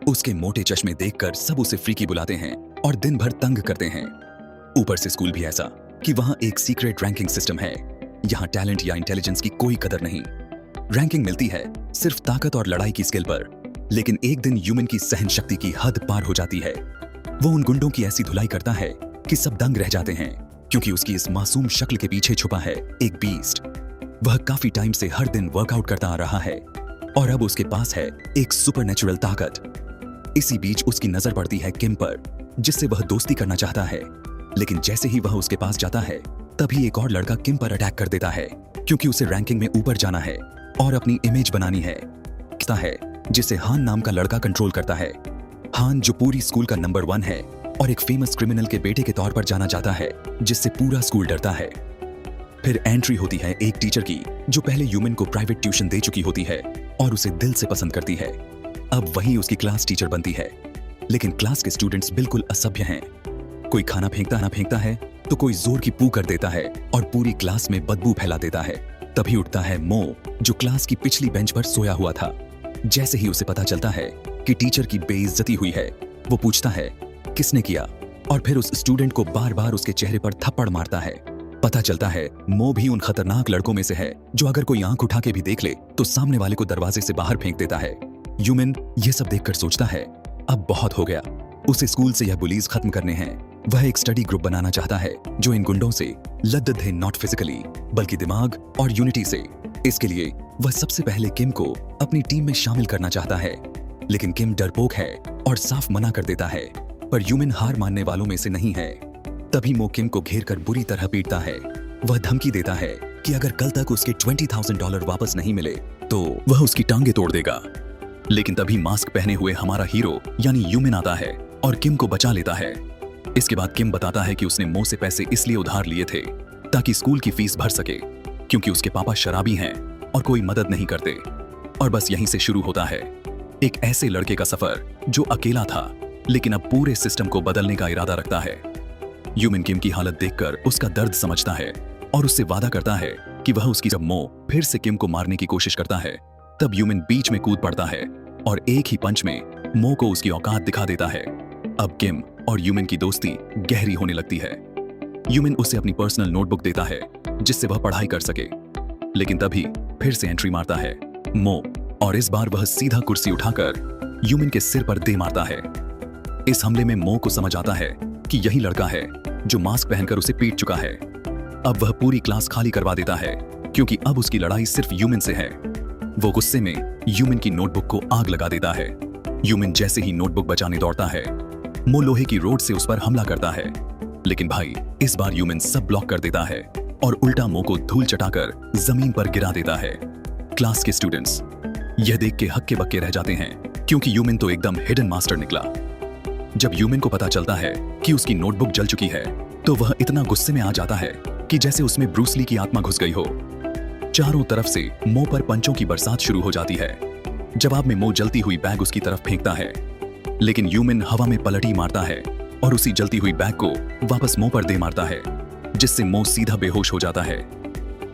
उसके मोटे चश्मे देखकर सब उसे फ्रीकी बुलाते हैं और दिन भर तंग करते हैं। ऊपर से स्कूल भी ऐसा कि वहां एक सीक्रेट रैंकिंग सिस्टम है। यहाँ टैलेंट या इंटेलिजेंस की कोई कदर नहीं। रैंकिंग मिलती है सिर्फ ताकत और लड़ाई की स्किल पर। लेकिन एक दिन ह्यूमन की सहन शक्ति की हद पार हो जाती है। वो उन गुंडों की ऐसी धुलाई करता है कि सब दंग रह जाते हैं, क्योंकि उसकी इस मासूम शक्ल के पीछे छुपा है एक बीस्ट। वह काफी टाइम से हर दिन वर्कआउट करता आ रहा है और अब उसके पास है एक सुपरनेचुरल ताकत। इसी बीच उसकी नजर पड़ती है किम पर, जिससे वह दोस्ती करना चाहता है। लेकिन जैसे ही वह उसके पास जाता है तभी एक और लड़का किम पर अटैक कर देता है, क्योंकि उसे रैंकिंग में ऊपर जाना है और अपनी इमेज बनानी है जिसे हान नाम का लड़का कंट्रोल करता है। हान जो पूरी स्कूल का नंबर 1 है और एक फेमस क्रिमिनल के बेटे के तौर पर जाना जाता है, जिससे पूरा स्कूल डरता है। फिर एंट्री होती है एक टीचर की, जो पहले ह्यूमन को प्राइवेट ट्यूशन दे चुकी होती है और उसे दिल से पसंद करती है। अब वही उसकी क्लास टीचर बनती है। लेकिन क्लास के स्टूडेंट्स बिल्कुल असभ्य हैं। कोई खाना फेंकता है तो कोई जोर की पू कर देता है और पूरी क्लास में बदबू फैला देता है। तभी उठता है मो, जो क्लास की पिछली बेंच पर सोया हुआ था। जैसे ही उसे पता चलता है कि टीचर की बेइज्जती हुई है, वो पूछता है किसने किया, और फिर उस स्टूडेंट को बार बार उसके चेहरे पर थप्पड़ मारता है। पता चलता है मो भी उन खतरनाक लड़कों में से है जो अगर कोई आंख उठा के भी देख ले तो सामने वाले को दरवाजे से बाहर फेंक देता है। ह्यूमन ये सब देखकर सोचता है अब बहुत हो गया, उसे स्कूल से यह बुलीज खत्म करने हैं। वह एक स्टडी ग्रुप बनाना चाहता है जो इन गुंडों से लद्दत है, नॉट फिजिकली बल्कि दिमाग और यूनिटी से। इसके लिए वह सबसे पहले किम को अपनी टीम में शामिल करना चाहता है। लेकिन किम डरपोक है और साफ मना कर देता है, पर ह्यूमन हार मानने वालों में से नहीं है। तभी मो किम को घेर कर बुरी तरह पीटता है। वह धमकी देता है कि अगर कल तक उसके $20,000 वापस नहीं मिले तो वह उसकी टांगे तोड़ देगा। लेकिन तभी मास्क पहने हुए हमारा हीरो यानी ह्यूमन आता है और किम को बचा लेता है। इसके बाद किम बताता है कि उसने मो से पैसे इसलिए उधार लिए थे ताकि स्कूल की फीस भर सके, क्योंकि उसके पापा शराबी हैं और कोई मदद नहीं करते। और बस यहीं से शुरू होता है एक ऐसे लड़के का सफर जो अकेला था लेकिन अब पूरे सिस्टम को बदलने का इरादा रखता है। ह्यूमन किम की हालत देखकर उसका दर्द समझता है और उससे वादा करता है कि वह उसकी जब मो फिर से किम को मारने की कोशिश करता है तब ह्यूमन बीच में कूद पड़ता है और एक ही पंच में मो को उसकी औकात दिखा देता है। अब किम और ह्यूमन की दोस्ती गहरी होने लगती है। ह्यूमन उसे अपनी पर्सनल नोटबुक देता है जिससे वह पढ़ाई कर सके। लेकिन तभी फिर से एंट्री मारता है मो, और इस बार वह सीधा कुर्सी उठाकर ह्यूमन के सिर पर दे मारता है। इस हमले में मो को समझ आता है कि यही लड़का है जो मास्क पहनकर उसे पीट चुका है। अब वह पूरी क्लास खाली करवा देता है, क्योंकि अब उसकी लड़ाई सिर्फ ह्यूमन से है। वो गुस्से में ह्यूमन की नोटबुक को आग लगा देता है। ह्यूमन जैसे ही नोटबुक बचाने दौड़ता है, मो लोहे की रोड से उस पर हमला करता है। लेकिन भाई इस बार ह्यूमन सब ब्लॉक कर देता है और उल्टा मो को धूल चटाकर जमीन पर गिरा देता है। क्लास के स्टूडेंट्स यह देख के हक्के बक्के रह जाते हैं, क्योंकि ह्यूमन तो एकदम हिडन मास्टर निकला। जब ह्यूमन को पता चलता है कि उसकी नोटबुक जल चुकी है तो वह इतना गुस्से में आ जाता है कि जैसे उसमें ब्रूस ली की आत्मा घुस गई हो। चारों तरफ से मो पर पंचों की बरसात शुरू हो जाती है। जवाब में मो जलती हुई बैग उसकी तरफ फेंकता है, लेकिन ह्यूमन हवा में पलटी मारता है और उसी जलती हुई बैग को वापस मो पर दे मारता है, जिससे मो सीधा बेहोश हो जाता है।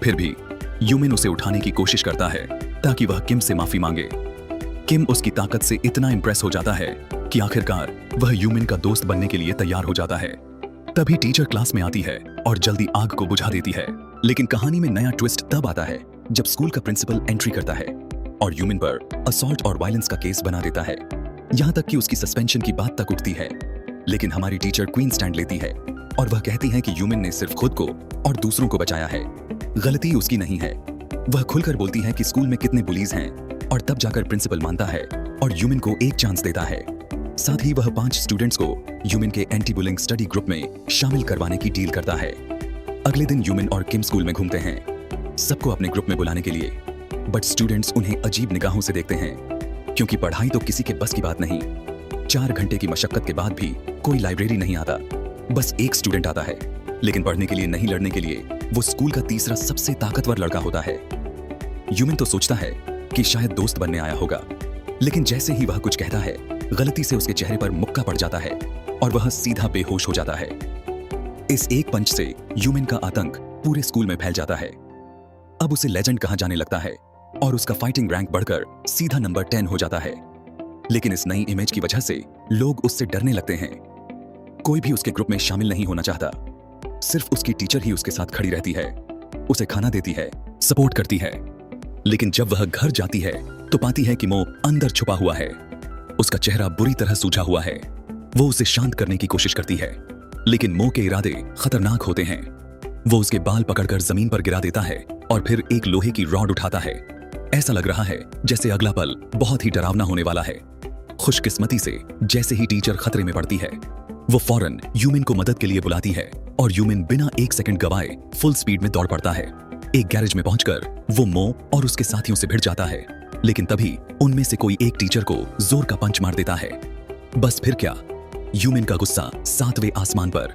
फिर भी ह्यूमन उसे उठाने की कोशिश करता है ताकि वह किम से माफी मांगे। किम उसकी ताकत से इतना इंप्रेस हो जाता है कि आखिरकार वह ह्यूमन का दोस्त बनने के लिए तैयार हो जाता है। तभी टीचर क्लास में आती है और जल्दी आग को बुझा देती है। लेकिन कहानी में नया ट्विस्ट तब आता है जब स्कूल का प्रिंसिपल एंट्री करता है और ह्यूमन पर असॉल्ट और वायलेंस का केस बना देता है। यहाँ तक कि उसकी सस्पेंशन की बात तक उठती है। लेकिन हमारी टीचर क्वीन स्टैंड लेती है और वह कहती है कि ह्यूमन ने सिर्फ खुद को और दूसरों को बचाया है, गलती उसकी नहीं है। वह खुलकर बोलती है कि स्कूल में कितने बुलीज हैं, और तब जाकर प्रिंसिपल मानता है और ह्यूमन को एक चांस देता है। साथ ही वह 5 स्टूडेंट्स को ह्यूमन के एंटी बुलिंग स्टडी ग्रुप में शामिल करवाने की डील करता है। अगले दिन ह्यूमन और किम स्कूल में घूमते हैं, सबको अपने ग्रुप में बुलाने के लिए। बट स्टूडेंट्स उन्हें अजीब निगाहों से देखते हैं, क्योंकि पढ़ाई तो किसी के बस की बात नहीं। 4 घंटे की मशक्कत के बाद भी कोई लाइब्रेरी नहीं आता, बस एक स्टूडेंट आता है, लेकिन पढ़ने के लिए नहीं लड़ने के लिए। वो स्कूल का तीसरा सबसे ताकतवर लड़का होता है। ह्यूमन तो सोचता है कि शायद दोस्त बनने आया होगा, लेकिन जैसे ही वह कुछ कहता है गलती से उसके चेहरे पर मुक्का पड़ जाता है और वह सीधा बेहोश हो जाता है। इस एक पंच से ह्यूमन का आतंक पूरे स्कूल में फैल जाता है। अब उसे लेजेंड कहा जाने लगता है और उसका फाइटिंग रैंक बढ़कर सीधा नंबर 10 हो जाता है। लेकिन इस नई इमेज की वजह से लोग उससे डरने लगते हैं। कोई भी उसके ग्रुप में शामिल नहीं होना चाहता। सिर्फ उसकी टीचर ही उसके साथ खड़ी रहती है, उसे खाना देती है, सपोर्ट करती है। लेकिन जब वह घर जाती है तो पाती है कि मो अंदर छुपा हुआ है। उसका चेहरा बुरी तरह सूजा हुआ है। वो उसे शांत करने की कोशिश करती है, लेकिन मो के इरादे खतरनाक होते हैं। वो उसके बाल पकड़कर जमीन पर गिरा देता है और फिर एक लोहे की रॉड उठाता है। ऐसा लग रहा है जैसे अगला पल बहुत ही डरावना होने वाला है। खुशकिस्मती से जैसे ही टीचर खतरे में पड़ती है, वो फौरन यूमिन को मदद के लिए बुलाती है और यूमिन बिना एक सेकंड गवाए फुल स्पीड में दौड़ पड़ता है। एक गैरेज में पहुंचकर वो मो और उसके साथियों से भिड़ जाता है, लेकिन तभी उनमें से कोई एक टीचर को जोर का पंच मार देता है। बस फिर क्या, यूमिन का गुस्सा 7वें आसमान पर।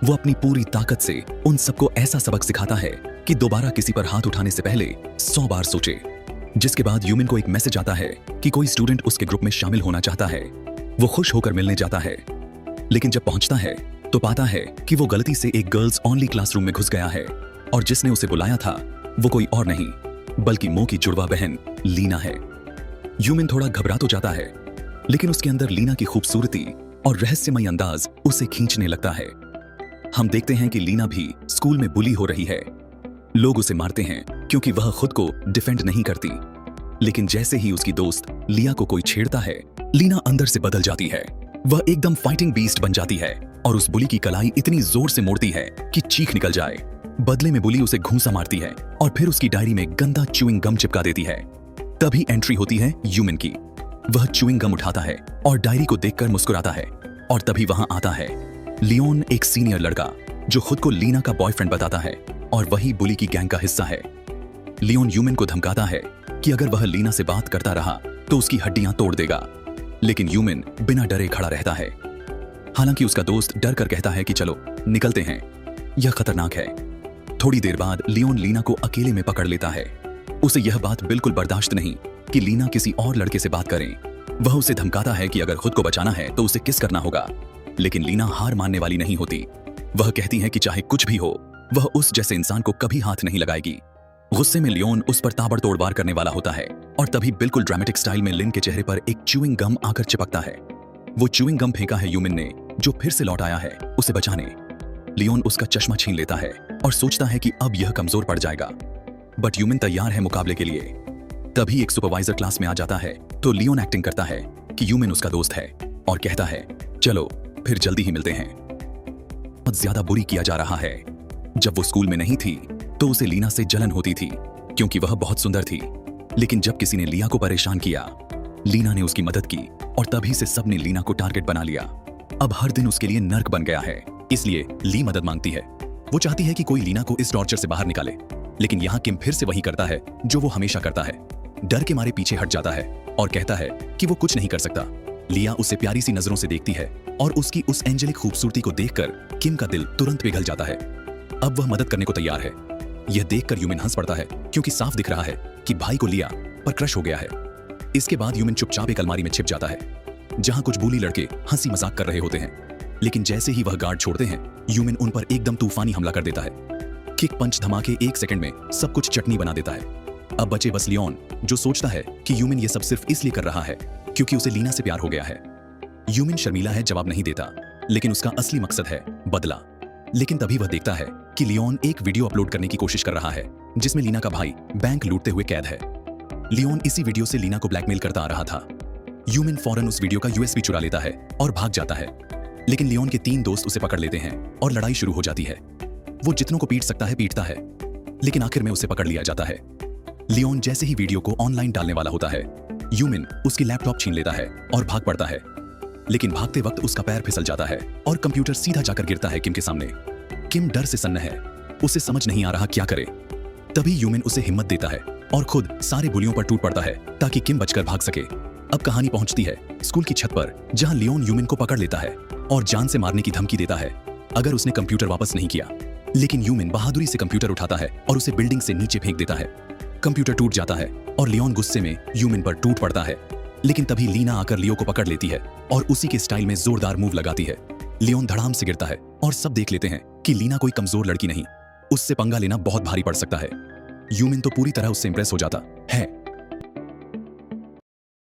वो अपनी पूरी ताकत से उन सबको ऐसा सबक सिखाता है कि दोबारा किसी पर हाथ उठाने से पहले 100 बार सोचे। जिसके बाद यूमिन को एक मैसेज आता है कि कोई स्टूडेंट उसके ग्रुप में शामिल होना चाहता है। वो खुश होकर मिलने जाता है, लेकिन जब पहुंचता है तो पाता है कि वो गलती से एक गर्ल्स ओनली क्लासरूम में घुस गया है और जिसने उसे बुलाया था वो कोई और नहीं बल्कि मो की जुड़वा बहन लीना है। यूमिन थोड़ा घबरा तो जाता है, लेकिन उसके अंदर लीना की खूबसूरती और रहस्यमय अंदाज उसे खींचने लगता है। हम देखते हैं कि लीना भी स्कूल में बुली हो रही है। लोग उसे मारते हैं क्योंकि वह खुद को डिफेंड नहीं करती, लेकिन जैसे ही उसकी दोस्त लिया को कोई छेड़ता है, लीना अंदर से बदल जाती है। वह एकदम फाइटिंग बीस्ट बन जाती है और उस बुली की कलाई इतनी जोर से मोड़ती है कि चीख निकल जाए। बदले में बुली उसे घूंसा मारती है और फिर उसकी डायरी में गंदा च्यूइंग गम चिपका देती है। तभी एंट्री होती है यूमिन की। वह च्यूइंग गम उठाता है और डायरी को देखकर मुस्कुराता है और तभी वहां आता है लियोन, एक सीनियर लड़का जो खुद को लीना का बॉयफ्रेंड बताता है और वही बुली की गैंग का हिस्सा है। लियोन यूमिन को धमकाता है कि अगर वह लीना से बात करता रहा तो उसकी हड्डियां तोड़ देगा, लेकिन यूमिन बिना डरे खड़ा रहता है। हालांकि उसका दोस्त डर कर कहता है कि चलो निकलते हैं, यह खतरनाक है। थोड़ी देर बाद लियोन लीना को अकेले में पकड़ लेता है। उसे यह बात बिल्कुल बर्दाश्त नहीं कि लीना किसी और लड़के से बात करें। वह उसे धमकाता है कि अगर खुद को बचाना है तो उसे किस करना होगा, लेकिन लीना हार मानने वाली नहीं होती। वह कहती है कि चाहे कुछ भी हो, वह उस जैसे इंसान को कभी हाथ नहीं लगाएगी। गुस्से में लियोन उस पर ताबड़तोड़ वार करने वाला होता है और तभी बिल्कुल ड्रामेटिक स्टाइल में लिन के चेहरे पर एक च्यूइंग गम आकर चिपकता है। वो च्यूइंग गम फेंका है यूमिन ने, जो फिर से लौट आया है उसे बचाने। लियोन उसका चश्मा छीन लेता है और सोचता है कि अब यह कमजोर पड़ जाएगा, बट यूमिन तैयार है मुकाबले के लिए। तभी एक सुपरवाइजर क्लास में आ जाता है तो लियोन एक्टिंग करता है कि यूमिन उसका दोस्त है और कहता है चलो फिर जल्दी ही मिलते हैं। बहुत ज्यादा बुरी किया जा रहा है। जब वो स्कूल में नहीं थी तो उसे लीना से जलन होती थी क्योंकि वह बहुत सुंदर थी, लेकिन जब किसी ने लिया को परेशान किया, लीना ने उसकी मदद की और तभी से सबने लीना को टारगेट बना लिया। अब हर दिन उसके लिए नर्क बन गया है, इसलिए ली मदद मांगती है। वो चाहती है कि कोई लीना को इस टॉर्चर से बाहर निकाले, लेकिन यहाँ किम फिर से वही करता है जो वो हमेशा करता है। डर के मारे पीछे हट जाता है और कहता है कि वो कुछ नहीं कर सकता। लिया उसे प्यारी सी नजरों से देखती है और उसकी उस एंजेलिक खूबसूरती को देखकर किम का दिल तुरंत पिघल जाता है। अब वह मदद करने को तैयार है। यह देखकर यूमिन हंस पड़ता है क्योंकि साफ दिख रहा है कि भाई को लिया पर क्रश हो गया है। इसके बाद यूमिन चुपचाप एक अलमारी में छिप जाता है जहां कुछ बूली लड़के हंसी मजाक कर रहे होते हैं, लेकिन जैसे ही वह गार्ड छोड़ते हैं, यूमिन उन पर एकदम तूफानी हमला कर देता है। किक पंच धमाके 1 सेकंड में सब कुछ चटनी बना देता है। अब बचे बस लियोन, जो सोचता है कि यूमिन ये सब सिर्फ इसलिए कर रहा है क्योंकि उसे लीना से प्यार हो गया है। यूमिन शर्मीला है, जवाब नहीं देता, लेकिन उसका असली मकसद है बदला। लेकिन तभी वह देखता है कि लियोन एक वीडियो अपलोड करने की कोशिश कर रहा है जिसमें लीना का भाई बैंक लूटते हुए कैद है। लियोन इसी वीडियो से लीना को ब्लैकमेल करता आ रहा था। यूमिन फौरन उस वीडियो का यूएसबी चुरा लेता है और भाग जाता है, लेकिन लियोन के 3 दोस्त उसे पकड़ लेते हैं और लड़ाई शुरू हो जाती है। वो जितनों को पीट सकता है पीटता है, लेकिन आखिर में उसे पकड़ लिया जाता है। लियोन जैसे ही वीडियो को ऑनलाइन डालने वाला होता है, यूमिन उसकी लैपटॉप छीन लेता है और भाग पड़ता है, लेकिन भागते वक्त उसका पैर फिसल जाता है और कंप्यूटर सीधा जाकर गिरता है किम के सामने। किम डर से सन्न है, उसे समझ नहीं आ रहा क्या करे। तभी यूमिन उसे हिम्मत देता है और खुद सारे बुलियों पर टूट पड़ता है ताकि किम बचकर भाग सके। अब कहानी पहुंचती है स्कूल की छत पर, जहां लियोन यूमिन को पकड़ लेता है और जान से मारने की धमकी देता है अगर उसने कंप्यूटर वापस नहीं किया। लेकिन यूमिन बहादुरी से कंप्यूटर उठाता है और उसे बिल्डिंग से नीचे फेंक देता है। कंप्यूटर टूट जाता है और लियोन गुस्से में यूमिन पर टूट पड़ता है, लेकिन तभी लीना आकर लियो को पकड़ लेती है और उसी के स्टाइल में जोरदार मूव लगाती है। लियोन धड़ाम से गिरता है और सब देख लेते हैं कि लीना कोई कमजोर लड़की नहीं, उससे पंगा लेना बहुत भारी पड़ सकता है। यूमिन तो पूरी तरह उससे इंप्रेस हो जाता है